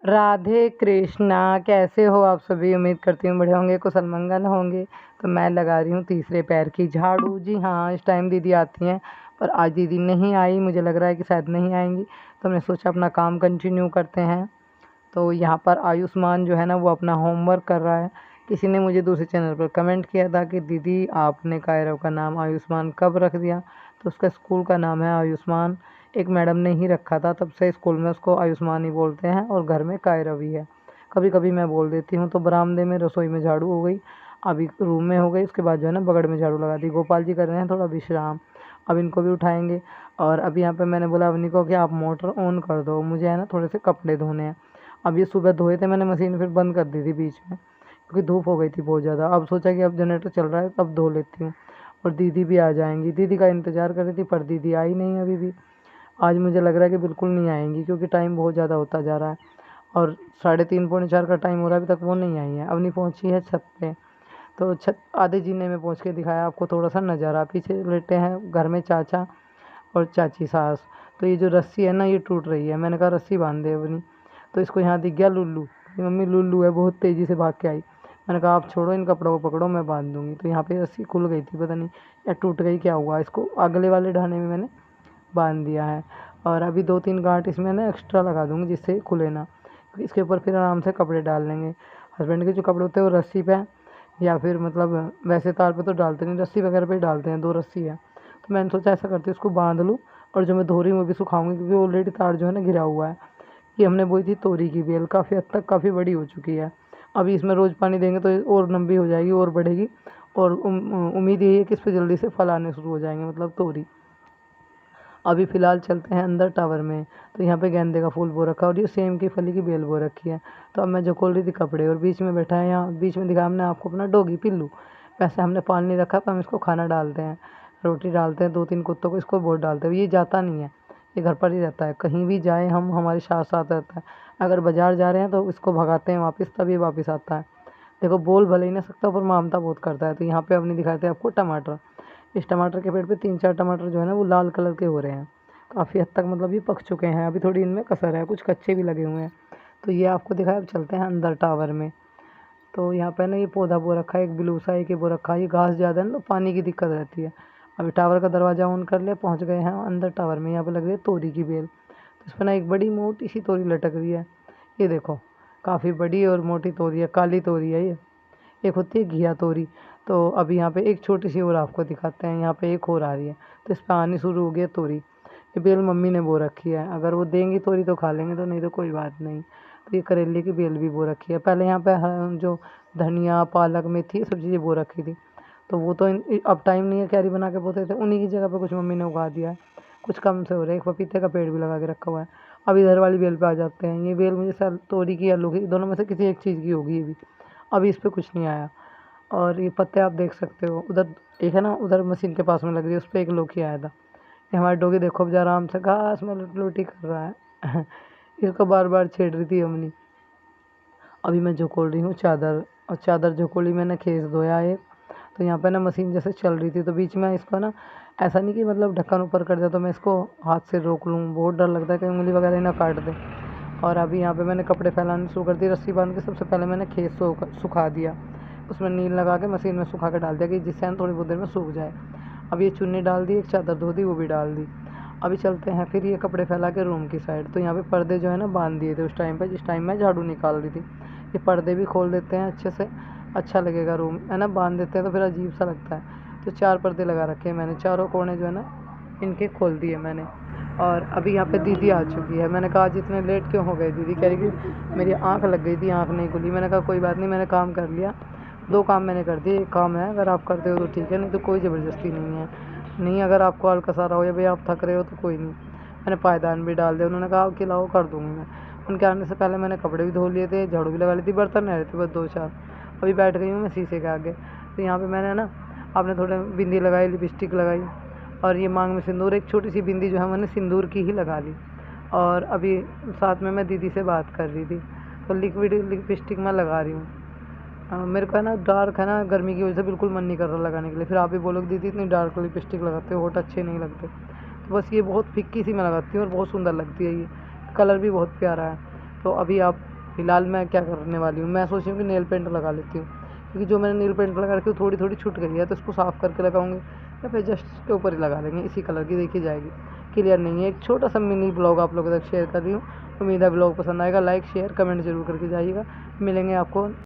राधे कृष्णा। कैसे हो आप सभी? उम्मीद करती हूँ बढ़िया होंगे, कुशल मंगल होंगे। तो मैं लगा रही हूँ तीसरे पैर की झाड़ू। जी हाँ, इस टाइम दीदी आती हैं, पर आज दीदी नहीं आई। मुझे लग रहा है कि शायद नहीं आएंगी, तो हमने सोचा अपना काम कंटिन्यू करते हैं। तो यहाँ पर आयुष्मान जो है ना, वो अपना होमवर्क कर रहा है। किसी ने मुझे दूसरे चैनल पर कमेंट किया था कि दीदी आपने कायरव का नाम आयुष्मान कब रख दिया? तो उसका स्कूल का नाम है आयुष्मान। एक मैडम ने ही रखा था, तब से स्कूल में उसको आयुष्मान ही बोलते हैं, और घर में कायरव ही है। कभी कभी मैं बोल देती हूँ। तो बरामदे में रसोई में झाड़ू हो गई, अभी रूम में हो गई, उसके बाद जो है ना बगड़ में झाड़ू लगा दी। गोपाल जी कर रहे हैं थोड़ा विश्राम, अब इनको भी उठाएंगे। और अभी यहाँ पे मैंने बोला अवनी को कि आप मोटर ऑन कर दो, मुझे है ना थोड़े से कपड़े धोने हैं। अब ये सुबह धोए थे मैंने, मशीन फिर बंद कर दी थी बीच में, क्योंकि धूप हो गई थी बहुत ज़्यादा। अब सोचा कि अब जनरेटर चल रहा है तब धो लेती हूँ। और दीदी भी आ जाएंगी, दीदी का इंतज़ार कर रही थी, पर दीदी आई नहीं अभी भी। आज मुझे लग रहा है कि बिल्कुल नहीं आएंगी, क्योंकि टाइम बहुत ज़्यादा होता जा रहा है, और 3:30 पौने 4 का टाइम हो रहा है, अभी तक वो नहीं आई है। अवनी पहुँची है छत पे, तो छत आधे जीने में पहुँच के दिखाया आपको थोड़ा सा नज़ारा। पीछे लेटे हैं घर में चाचा और चाची सास। तो ये जो रस्सी है ना, ये टूट रही है। मैंने कहा रस्सी बांध दे अपनी, तो इसको यहाँ दिख गया लुल्लू। मम्मी लुल्लू है, बहुत तेज़ी से भाग के आई। मैंने कहा आप छोड़ो, इन कपड़ों को पकड़ो, मैं बांध दूंगी। तो यहाँ पे रस्सी खुल गई थी, पता नहीं या टूट गई, क्या हुआ। इसको अगले वाले ढाने में मैंने बांध दिया है, और अभी 2-3 गांठ इसमें ना एक्स्ट्रा लगा दूंगी, जिससे खुले ना। इसके ऊपर फिर आराम से कपड़े डाल लेंगे। हस्बैंड के जो कपड़े होते हैं वो रस्सी पे, या फिर मतलब वैसे तार पे तो डालते नहीं, रस्सी वगैरह पे डालते हैं। 2 रस्सी है, तो मैंने सोचा ऐसा करती हूँ, उसको बांध लूँ, और जो मैं धो रही हूँ वो भी सुखाऊंगी, क्योंकि ऑलरेडी तार जो है ना घिरा हुआ है। ये हमने बोई थी तोरी की बेल, काफ़ी हद तक काफ़ी बड़ी हो चुकी है। अभी इसमें रोज़ पानी देंगे तो ये और लंबी हो जाएगी और बढ़ेगी, और उम्मीद यही है कि इस पर जल्दी से फल आने शुरू हो जाएंगे, मतलब तोरी। अभी फ़िलहाल चलते हैं अंदर टावर में। तो यहाँ पे गेंदे का फूल बो रखा है, और ये सेम की फली की बेल बो रखी है। तो अब मैं जो खोल रही थी कपड़े, और बीच में बैठा है, यहाँ बीच में दिखाया हमने आपको अपना डॉगी पिल्लू। वैसे हमने पाल नहीं रखा, तो हम इसको खाना डालते हैं, रोटी डालते हैं। 2-3 कुत्तों को इसको बहुत डालते हैं। ये जाता नहीं है, ये घर पर ही रहता है। कहीं भी जाए हम, हमारे साथ साथ रहता है। अगर बाजार जा रहे हैं तो इसको भगाते हैं वापस, तब ये वापस आता है। देखो बोल भले ही ना सकता, पर ममता बहुत करता है। तो यहाँ पे अब नहीं दिखाते आपको टमाटर। इस टमाटर के पेड़ पे 3-4 टमाटर जो है ना, वो लाल कलर के हो रहे हैं, काफ़ी हद तक, मतलब ये पक चुके हैं। अभी थोड़ी इनमें कसर है, कुछ कच्चे भी लगे हुए हैं। तो ये आपको दिखाया। अब चलते हैं अंदर टावर में। तो यहाँ पे ना ये पौधा बो रखा है, एक ब्लूसा एक ये बो रखा है। ये घास ज़्यादा है ना, तो पानी की दिक्कत रहती है। अभी टावर का दरवाज़ा ऑन कर लिया, पहुँच गए हैं अंदर टावर में। यहाँ पे लग रही है तोरी की बेल, तो इस पर ना एक बड़ी मोटी सी तोरी लटक रही है। ये देखो, काफ़ी बड़ी और मोटी तोरी है, काली तोरी है ये। एक होती है घिया तोरी। तो अभी यहाँ पे एक छोटी सी और आपको दिखाते हैं, यहाँ पे एक और आ रही है। तो इस पर आनी शुरू हो गई है तोरी। ये बेल मम्मी ने बो रखी है, अगर वो देंगी तोरी तो खा लेंगे, तो नहीं तो कोई बात नहीं। तो ये करेले की बेल भी बो रखी है। पहले यहाँ पे जो धनिया पालक मेथी ये सब चीज़ें बो रखी थी, तो वो तो अब टाइम नहीं है क्यारी बना के बोते थे, उन्हीं की जगह पे कुछ मम्मी ने उगा दिया है। कुछ कम से हो रहा है। एक पपीते का पेड़ भी लगा के रखा हुआ है। अब इधर वाली बेल पे आ जाते हैं। ये बेल मुझे शायद तोरी की या आलू की, दोनों में से किसी एक चीज़ की होगी ये भी। अभी इस पे कुछ नहीं आया। और ये पत्ते आप देख सकते हो, उधर एक है ना, उधर मशीन के पास में लग रही है, उस पर एक लौकी आया था। ये हमारा डॉगी देखो अब आराम से घास में लोटी कर रहा है। इसको बार बार छेड़ रही थी अमनी। अभी मैं झकोल रही हूँ चादर, और चादर झकोली मैंने खेस धोया एक। तो यहाँ पे ना मशीन जैसे चल रही थी, तो बीच में इसको ना, ऐसा नहीं कि मतलब ढक्कन ऊपर कर दिया तो मैं इसको हाथ से रोक लूँ, बहुत डर लगता है कहीं उंगली वगैरह ही ना काट दे। और अभी यहाँ पे मैंने कपड़े फैलाने शुरू कर दिए, रस्सी बांध के। सबसे पहले मैंने खेत सुखा दिया, उसमें नील लगा के मशीन में सुखा के डाल दिया, कि जिससे थोड़ी बहुत देर में सूख जाए। अब ये चुन्नी डाल दी, एक चादर धो दी, वो भी डाल दी। अभी चलते हैं फिर ये कपड़े फैला के रूम की साइड। तो यहाँ पे पर्दे जो है ना बांध दिए थे उस टाइम पे, जिस टाइम मैं झाड़ू निकाल रही थी। ये पर्दे भी खोल देते हैं अच्छे से, अच्छा लगेगा रूम, है ना। बांध देते हैं तो फिर अजीब सा लगता है। तो 4 पर्दे लगा रखे हैं मैंने, चारों कोने जो है ना इनके खोल दिए मैंने। और अभी यहाँ पे दीदी आ चुकी है। मैंने कहा आज इतने लेट क्यों हो गए? दीदी कह रही कि मेरी आँख लग गई थी, आँख नहीं खुली। मैंने कहा कोई बात नहीं, मैंने काम कर लिया। 2 काम मैंने कर दिए। एक काम है, अगर आप करते हो तो ठीक है, नहीं तो कोई ज़बरदस्ती नहीं है। नहीं, अगर आपको हल्का रहा हो या भाई आप थक रहे हो तो कोई नहीं। मैंने पायदान भी डाल दिया। उन्होंने कहा कि लाओ कर दूँगी मैं। उनके आने से पहले मैंने कपड़े भी धो लिए थे, झाड़ू भी लगा ली थी, बर्तन रह रहे थे बस 2-4। अभी बैठ गई हूँ मैं शीशे के आगे। तो यहाँ पे मैंने ना आपने थोड़े बिंदी लगाई, लिपस्टिक लगाई, और ये मांग में सिंदूर, एक छोटी सी बिंदी जो है मैंने सिंदूर की ही लगा ली। और अभी साथ में मैं दीदी से बात कर रही थी। तो लिक्विड लिपस्टिक मैं लगा रही हूँ। मेरे को है ना डार्क है ना, गर्मी की वजह से बिल्कुल मन नहीं कर रहा लगाने के लिए। फिर आप भी बोलोगे दीदी इतनी डार्क लिपस्टिक लगाते हो, होठ अच्छे नहीं लगते। तो बस ये बहुत फिक्की सी मैं लगाती हूँ, और बहुत सुंदर लगती है ये, कलर भी बहुत प्यारा है। तो अभी आप फिलहाल मैं क्या करने वाली हूँ, मैं सोच रही हूँ कि नेल पेंट लगा लेती हूँ, क्योंकि जो मैंने नेल पेंट लगा रखी है थोड़ी थोड़ी छूट गई है, तो इसको साफ़ करके लगाऊंगी या फिर जस्ट इसके ऊपर ही लगा देंगे इसी कलर की, देखी जाएगी। क्लियर नहीं है, एक छोटा सा मिनी ब्लॉग आप लोगों तक शेयर कर रही हूँ। उम्मीद है ब्लॉग पसंद आएगा, लाइक शेयर कमेंट जरूर करके जाइएगा। मिलेंगे आपको